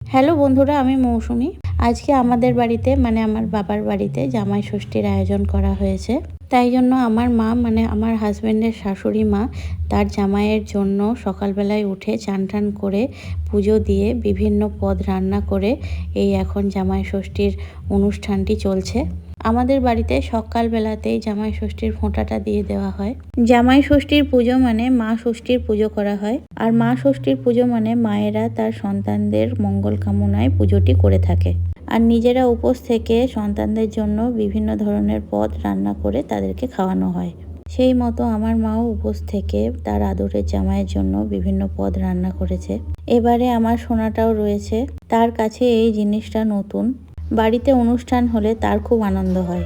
Hello বন্ধুরা, আমি মৌসুমি। আজকে আমাদের বাড়িতে মানে আমার বাবার বাড়িতে জামাই ষষ্ঠীর আয়োজন করা হয়েছে। তাই জন্য আমার মা মানে আমার হাজব্যান্ডের শাশুড়ি মা তার জামাইয়ের জন্য সকালবেলায় উঠে চান টান করে পুজো দিয়ে বিভিন্ন পদ রান্না করে এই এখন জামাই ষষ্ঠীর অনুষ্ঠানটি চলছে। আমাদের বাড়িতে সকালবেলাতেই জামাই ষষ্ঠীর ফোঁটাটা দিয়ে দেওয়া হয়। জামাই ষষ্ঠীর পুজো মানে মা ষষ্ঠীর পুজো করা হয়। আর মা ষষ্ঠীর পুজো মানে মায়েরা তার সন্তানদের মঙ্গল কামনায় পুজোটি করে থাকে। আর নিজেরা উপোস থেকে সন্তানদের জন্য বিভিন্ন ধরনের পদ রান্না করে তাদেরকে খাওয়ানো হয়। সেই মতো আমার মাও উপোস থেকে তার আদরের জামাইয়ের জন্য বিভিন্ন পদ রান্না করেছে। এবারে আমার সোনাটাও রয়েছে, তার কাছে এই জিনিসটা নতুন। বাড়িতে অনুষ্ঠান হলে তার খুব আনন্দ হয়।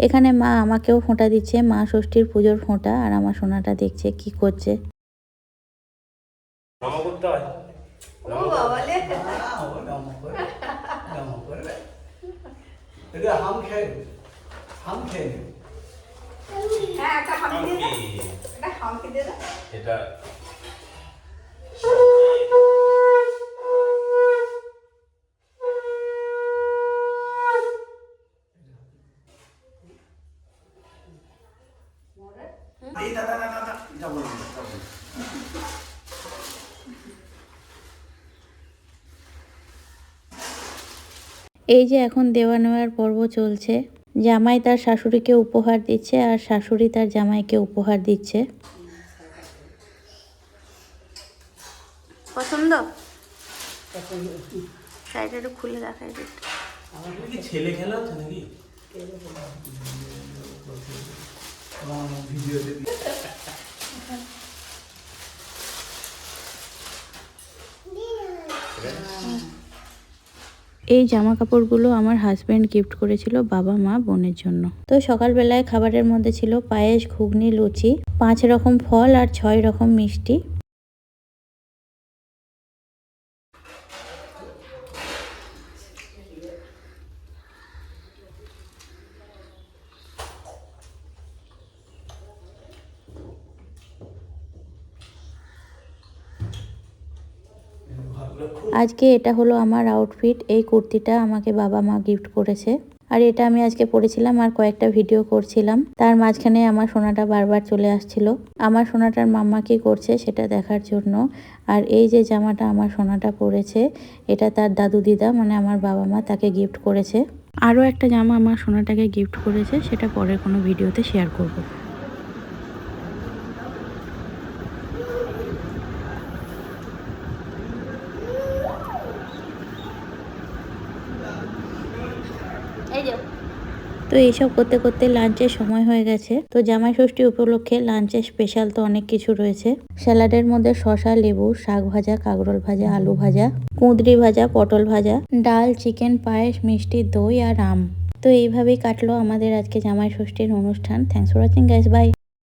এখানে মা আমাকেও ফোঁটা দিচ্ছে, মা ষষ্ঠীর পুজোর ফোঁটা। আর আমার সোনাটা দেখছে কি করছে। এই যে এখন দেওয়া নেওয়ার পর্ব চলছে। জামাই তার শাশুড়িকে উপহার দিচ্ছে আর শাশুড়ি তার জামাইকে উপহার দিচ্ছে। পছন্দ? শাড়িটা একটু খুলে দেখাই দিতে। ছেলে খেলা হচ্ছে নাকি? এই জামা কাপড়গুলো আমার হাজব্যান্ড গিফট করেছিল বাবা মা বোনের জন্য। তো সকালবেলায় খাবারের মধ্যে ছিল পায়েস, ঘুগনি, লুচি, 5 রকম ফল আর 6 রকম মিষ্টি। আজকে এটা হলো আমার আউটফিট। এই কুর্তিটা আমাকে বাবা মা গিফট করেছে। আর এটা আমি আজকে পরেছিলাম আর কয়েকটা ভিডিও করছিলাম। তার মাঝখানে আমার সোনাটা বারবার চলে আসছিল। আমার সোনাটার মাম্মা কি করছে সেটা দেখার জন্য। আর এই যে জামাটা আমার সোনাটা পরেছে, এটা তার দাদু দিদা মানে আমার বাবা মা তাকে গিফট করেছে। আরও একটা জামা আমার সোনাটাকে গিফট করেছে, সেটা পরের কোনো ভিডিওতে শেয়ার করব। তো এইসব করতে করতে লাঞ্চের সময় হয়ে গেছে। তো জামাই ষষ্ঠী উপলক্ষে লাঞ্চে স্পেশাল তো অনেক কিছু রয়েছে। স্যালাডের মধ্যে শসা, লেবু, শাক ভাজা, কাঁকরোল ভাজা, আলু ভাজা, কুঁদরি ভাজা, পটল ভাজা, ডাল, চিকেন, পায়েস, মিষ্টি, দই আর আম। তো এইভাবেই কাটলো আমাদের আজকে জামাই ষষ্ঠীর অনুষ্ঠান। Thanks for watching guys, by.